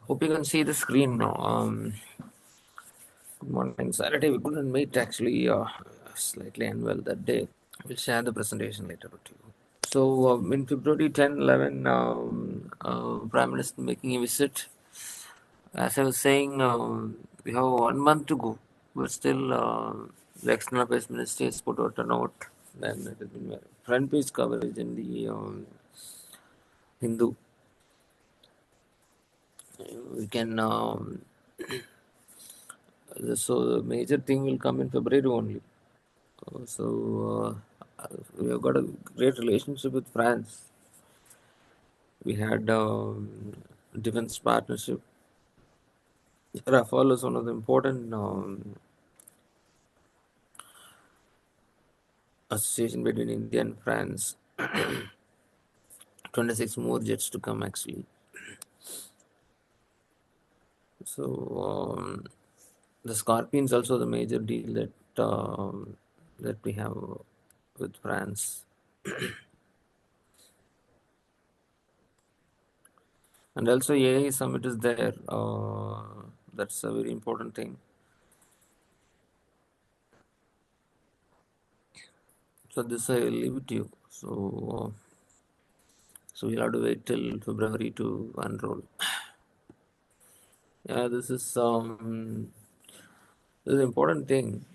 Hope you can see the screen now. Good morning. Saturday we couldn't meet actually. Slightly unwell that day. We'll share the presentation later to you. So in February 10, 11, Prime Minister making a visit. As I was saying, we have 1 month to go, but still the External Affairs Ministry has put out a note. Then it has been front page coverage in the Hindu. We can so the major thing will come in February only. So we have got a great relationship with France. We had defense partnership. Rafale is one of the important association between India and France. 26 more jets to come actually. So the Scorpion is also the major deal that we have with France. And also AI summit is there. That's a very important thing. So this I leave it to you. So we'll have to wait till February to unroll. Yeah, this is an important thing.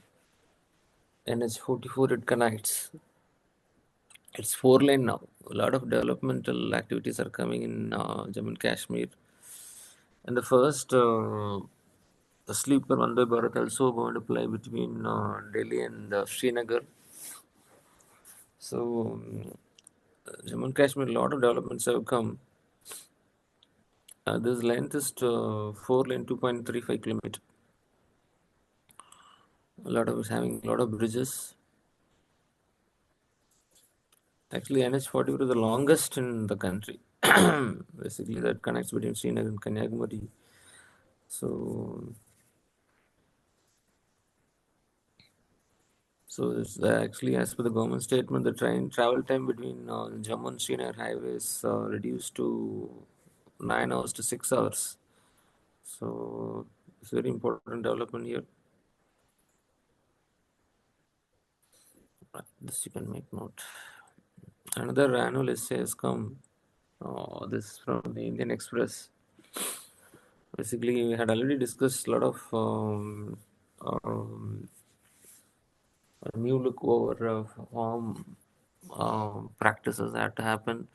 NH44 it connects. It's 4 lane now. A lot of developmental activities are coming in Jammu and Kashmir. And the first the sleeper Vande Bharat also going to fly between Delhi and Srinagar. So Jammu and Kashmir, a lot of developments have come. This length is 4 lane, 2.35 kilometer. A lot of having a lot of bridges. Actually, NH44 is the longest in the country. Basically, that connects between Srinagar and Kanyakumari. So it's actually, as per the government statement, the train travel time between Jammu and Srinagar highway is reduced to 9 hours to 6 hours. So it's very important development here. This you can make note. Another annual essay has come. This from the Indian Express. Basically, we had already discussed a lot of a new look over farm practices that to happen,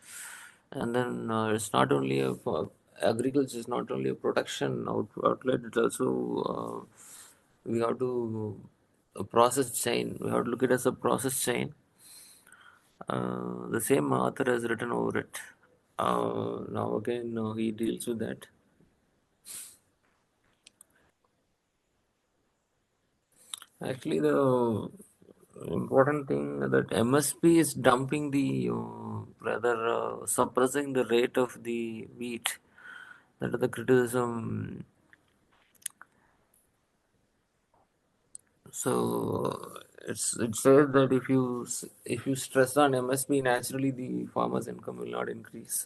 and then it's not only agriculture is not only a production outlet, it's also we have to a process chain. We have to look at it as a process chain. The same author has written over it. Now again, he deals with that. Actually, the important thing that MSP is dumping the rather suppressing the rate of the wheat. That is the criticism. So it says that if you stress on MSP, naturally the farmer's income will not increase.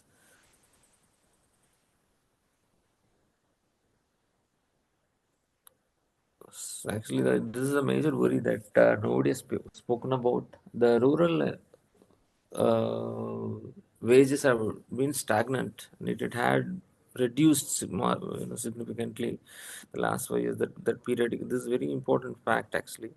Actually, this is a major worry that nobody has spoken about. The rural wages have been stagnant, and it had reduced significantly the last 5 years. That period, this is a very important fact actually.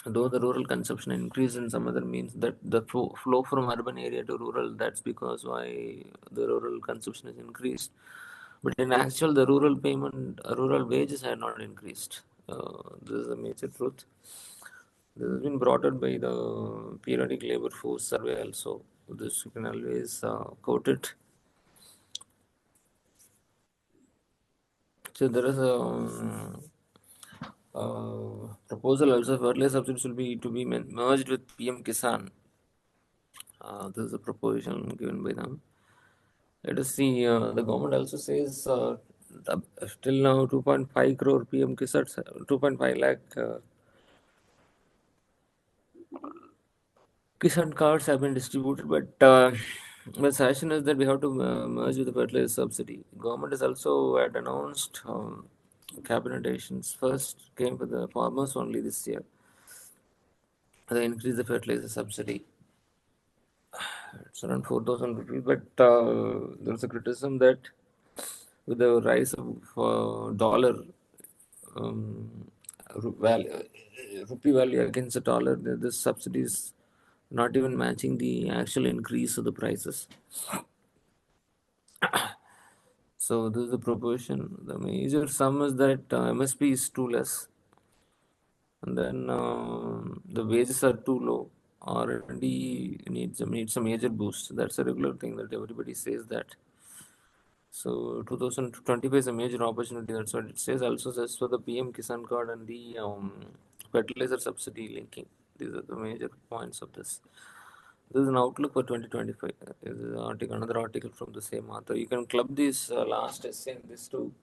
Though the rural consumption increased in some other means, that the flow from urban area to rural, that's because why the rural consumption is increased. But in actual, the rural wages have not increased. This is a major truth. This has been brought out by the periodic labor force survey also. This you can always quote it. So there is a proposal also, fertilizer subsidies will be to be merged with PM Kisan. This is a proposition given by them. Let us see. The government also says still now 2.5 crore PM Kisan, 2.5 lakh Kisan cards have been distributed, but The suggestion is that we have to merge with the fertilizer subsidy. Government has also had announced cabinet actions. First came for the farmers only this year. They increased the fertilizer subsidy. It's around 4,000 rupees, but there's a criticism that with the rise of dollar um, rupee value against the dollar, this subsidy is not even matching the actual increase of the prices. So this is the proportion. The major sum is that MSP is too less, and then the wages are too low. R&D needs a major boost. That's a regular thing that everybody says that. So 2025 is a major opportunity. That's what it says. Also says for the PM Kisan card and the fertilizer subsidy linking. These are the major points of this. This is an outlook for 2025. This is another article from the same author. You can club this last essay and this too,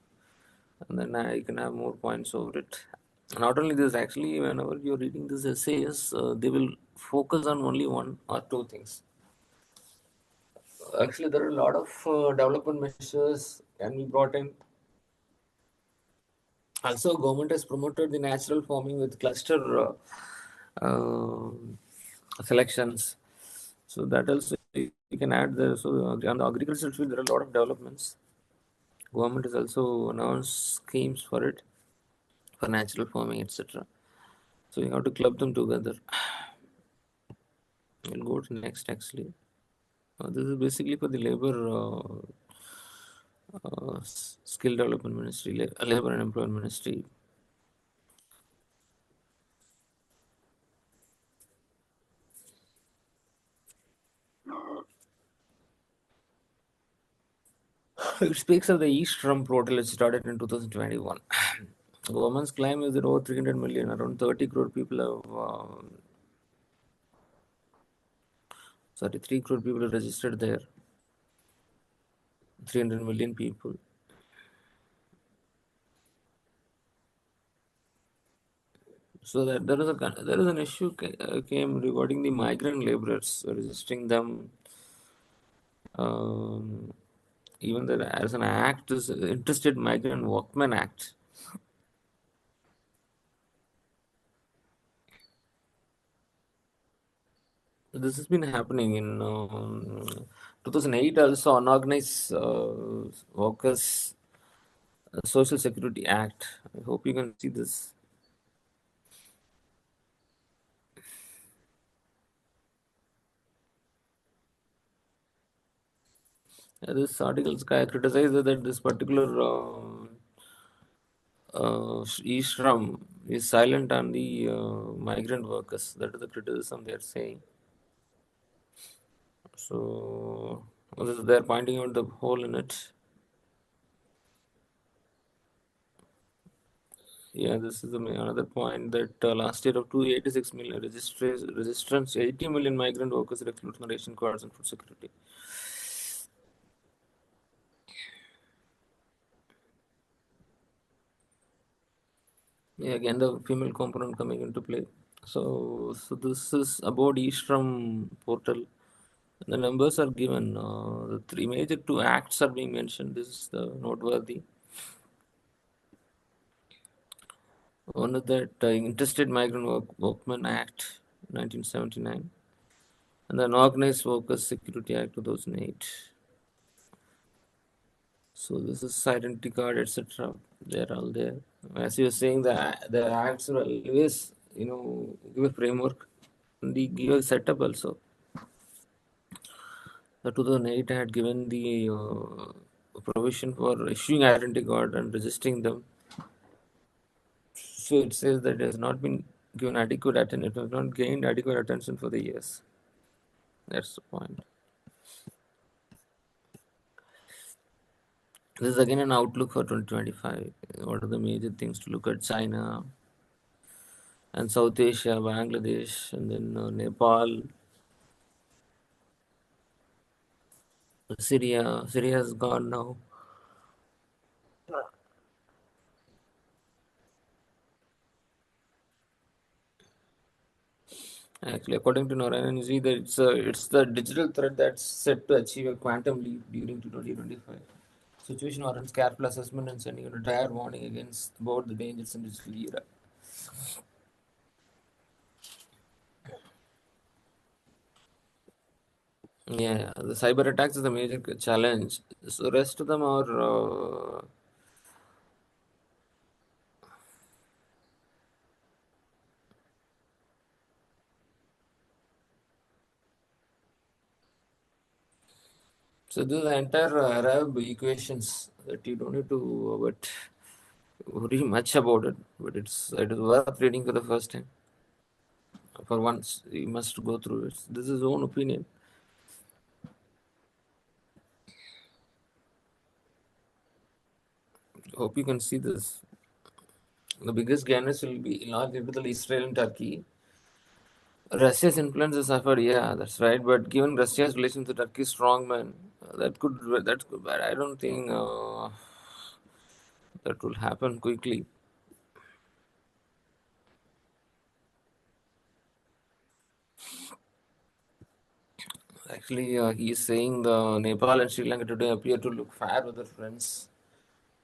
and then you can have more points over it. Not only this, actually, whenever you're reading these essays, they will focus on only one or two things. Actually, there are a lot of development measures can be brought in. Also, government has promoted the natural farming with cluster uh, selections. So that also you can add there. So on the agricultural field, there are a lot of developments. Government has also announced schemes for it, for natural farming, etc. So you have to club them together. We'll go to next actually. This is basically for the labor skill development ministry, labor and employment ministry. It speaks of the East Trump portal which started in 2021. Government's claim is that over 300 million, around 30 crore people have, 3 crore people are registered there. 300 million people. So that there is an issue came regarding the migrant laborers registering them. Um, Even there as an act is Interstate Migrant Workmen Act. This has been happening in 2008. Also, Unorganized Workers Social Security Act. I hope you can see this. This article criticizes that this particular e-shram is silent on the migrant workers. That is the criticism they are saying. So they are pointing out the hole in it. Yeah, this is another point that last year of 286 million registrants, 80 million migrant workers recruited on ration cards and food security. Yeah, again the female component coming into play. So this is about Eastrum portal. The numbers are given. The three major two acts are being mentioned. This is the noteworthy. One is that Interstate Migrant Workmen Act, 1979, and the Unorganized Workers Security Act, 2008. So this is identity card, etc. They're all there. As you were saying, the acts will always, give a framework and they give a setup also. The 2008 had given the provision for issuing identity card and registering them. So it says that it has not been given adequate attention. It has not gained adequate attention for the years. That's the point. This is again an outlook for 2025. What are the major things to look at? China and South Asia, Bangladesh, and then Nepal, Syria. Syria has gone now. Actually, according to Narayan, you see that it's the digital threat that's set to achieve a quantum leap during 2025. Situation warrants careful assessment and sending a dire warning against both the dangers in digital era. Yeah, the cyber attacks is the major challenge. So rest of them are so this is the entire Arab equations that you don't need to but worry much about it. But it is worth reading for the first time. For once, you must go through it. This is his own opinion. Hope you can see this. The biggest gainers will be largely with Israel and Turkey. Russia's influence is suffered, yeah, that's right. But given Russia's relations to Turkey's strongman, that's good. But I don't think that will happen quickly. Actually, he is saying the Nepal and Sri Lanka today appear to look fair with their friends.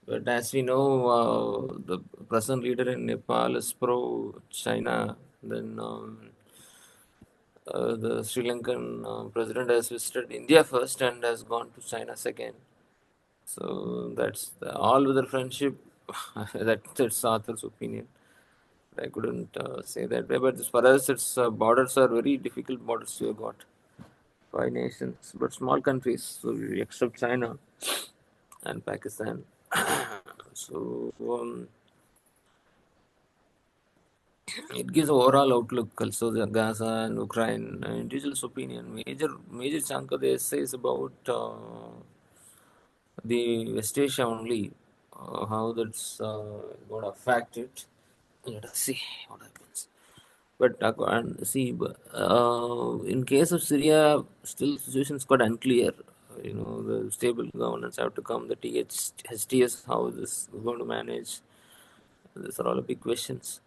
But as we know, the present leader in Nepal is pro China. Then the Sri Lankan president has visited India first and has gone to China second. So that's all with the friendship. That's Arthur's opinion. I couldn't say that way, but for us, its borders are very difficult borders you have got. Five nations, but small countries. So except China and Pakistan. So it gives overall outlook. Also, the Gaza and Ukraine. Individual's opinion. Major chunk of the essay is about the West Asia only. How that's going to affect it. Let us see what happens. But and see, in case of Syria, still situation is quite unclear. The stable governance have to come. The HTS, how this is going to manage. These are all big questions.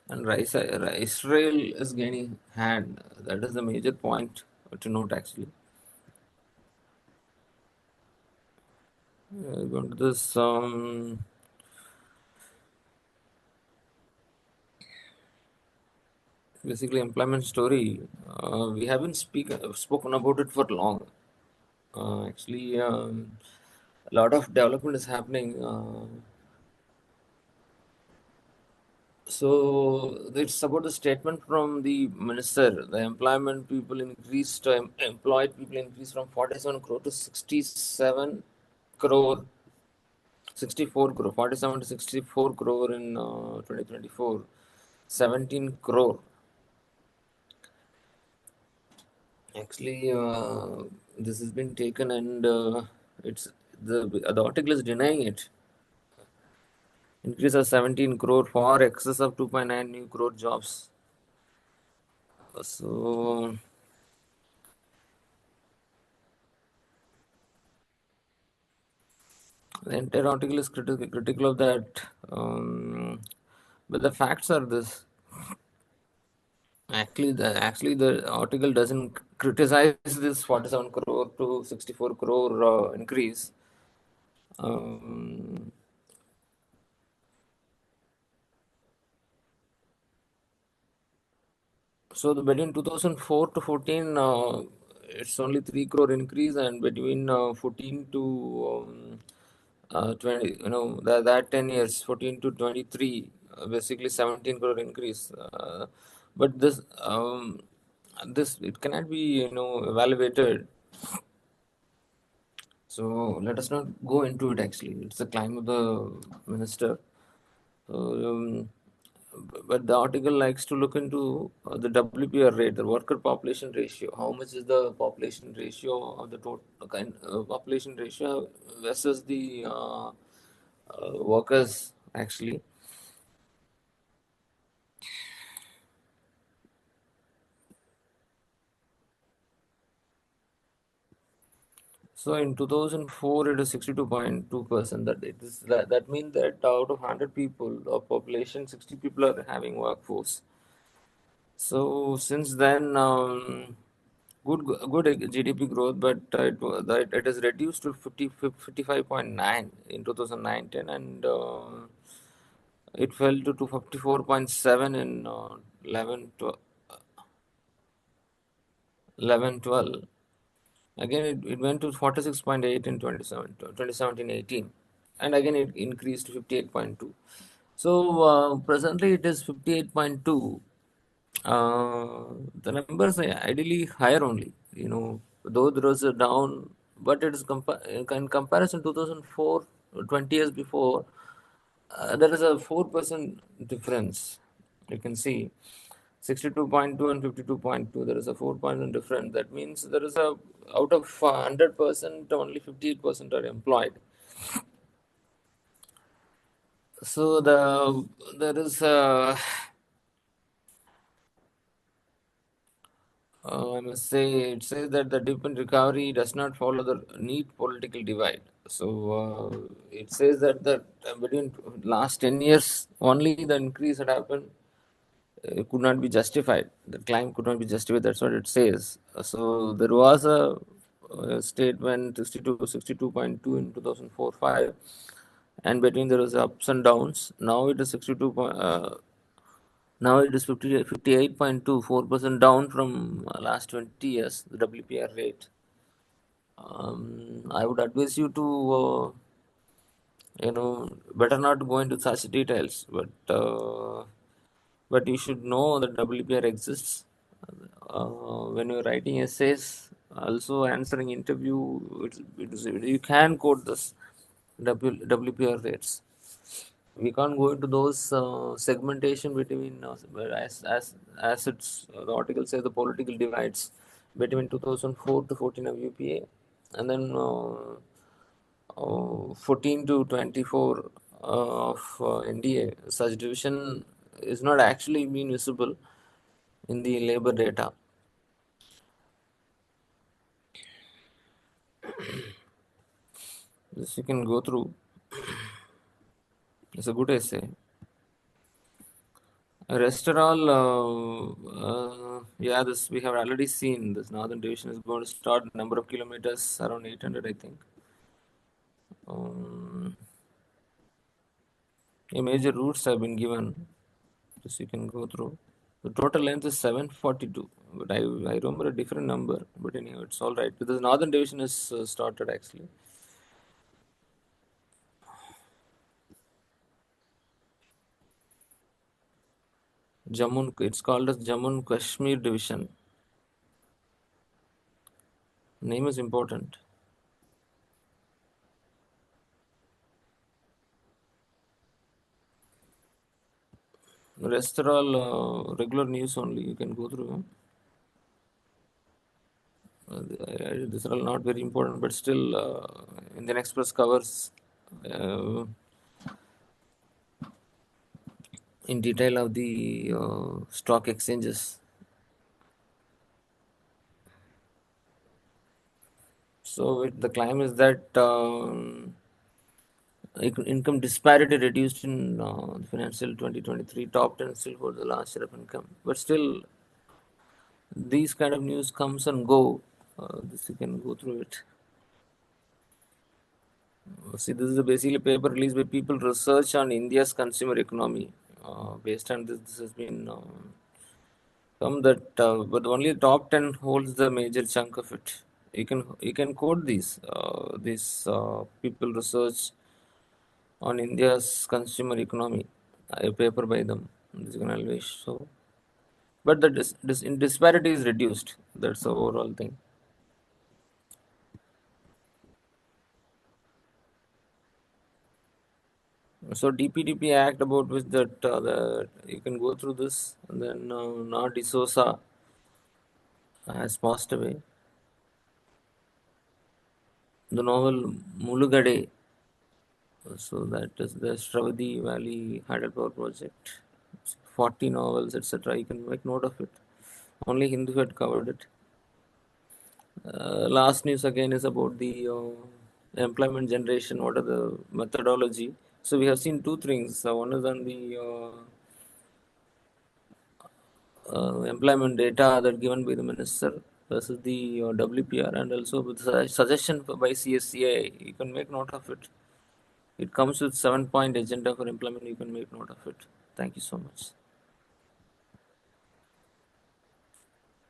And Israel is gaining hand. That is the major point to note, actually. Going to this basically employment story. We haven't spoken about it for long. Actually, a lot of development is happening. So it's about the statement from the minister. The employment people increased, employed people increased from 47 crore to 67 crore, 64 crore, 47 to 64 crore in 2024, 17 crore. Actually, this has been taken and it's the article is denying it. Increase of 17 crore for excess of 2.9 new crore jobs. So the entire article is critical of that. But the facts are this. Actually the article doesn't criticize this 47 crore to 64 crore increase. Um, So between 2004 to 14, it's only 3 crore increase, and between 14 to 20, that 10 years, 14 to 23, basically 17 crore increase. But this it cannot be evaluated. So let us not go into it. Actually, it's a claim of the minister. So, but the article likes to look into the WPR rate, the worker population ratio. How much is the population ratio of the total population ratio versus the workers actually? So in 2004, it is 62.2%. That means that out of 100 people of population, 60 people are having workforce. So since then, good GDP growth, but it has reduced to 55.9 in 2019, and it fell to 54.7 in 11-12. Again, it went to 46.8 in 2017-18, and again it increased to 58.2. So presently it is 58.2. The numbers are ideally higher only. Though there was a down, but it is in comparison 2004, 20 years before, there is a 4% difference. You can see 62.2 and 52.2. There is a 4% difference. That means there is a out of 100%, only 58% are employed. So there is a I must say, it says that the dip in recovery does not follow the neat political divide. So it says that between last 10 years, only the increase had happened could not be justified. The climb could not be justified. That's what it says. So there was a statement 62.2 in 2004-5, and between there was ups and downs. Now it is 62. Now it is 58.2, 4% down from last 20 years, the WPR rate. I would advise you to, better not go into such details, but you should know that WPR exists. When you're writing essays, also answering interview, you can quote this WPR rates. We can't go into those segmentation between as the article says, the political divides between 2004 to 14 of UPA, and then 14 to 24 of NDA. Such division is not actually being visible in the labor data. This you can go through. It's a good essay. Rest are all, yeah, this we have already seen. This northern division is going to start number of kilometers around 800, I think. Major routes have been given. This you can go through. The total length is 742, but I remember a different number. But anyhow, it's all right. Because northern division is started actually. Jammu, it's called as Jammu and Kashmir division. Name is important. The rest are all regular news only. You can go through. These are all not very important, but still, Indian Express covers uh, in detail of the stock exchanges. So the claim is that income disparity reduced in the financial 2023, top 10 still for the last year of income. But still, these kind of news comes and go. This you can go through it. See, this is basically a paper released by people research on India's consumer economy. Based on this has been come that, but only top 10 holds the major chunk of it. You can quote these people research on India's consumer economy, a paper by them. This can always show. But the disparity is reduced. That's the overall thing. So DPDP Act about which that you can go through this, and then now D'Souza has passed away. The novel Mulugade, so that is the Stravadi Valley Hydropower project. 40 novels, etc. You can make note of it. Only Hindu had covered it. Last news again is about the employment generation. What are the methodology? So we have seen two things. One is on the employment data that given by the minister versus the WPR, and also with suggestion by CSCA. You can make note of it. It comes with 7-point agenda for employment. You can make note of it. Thank you so much.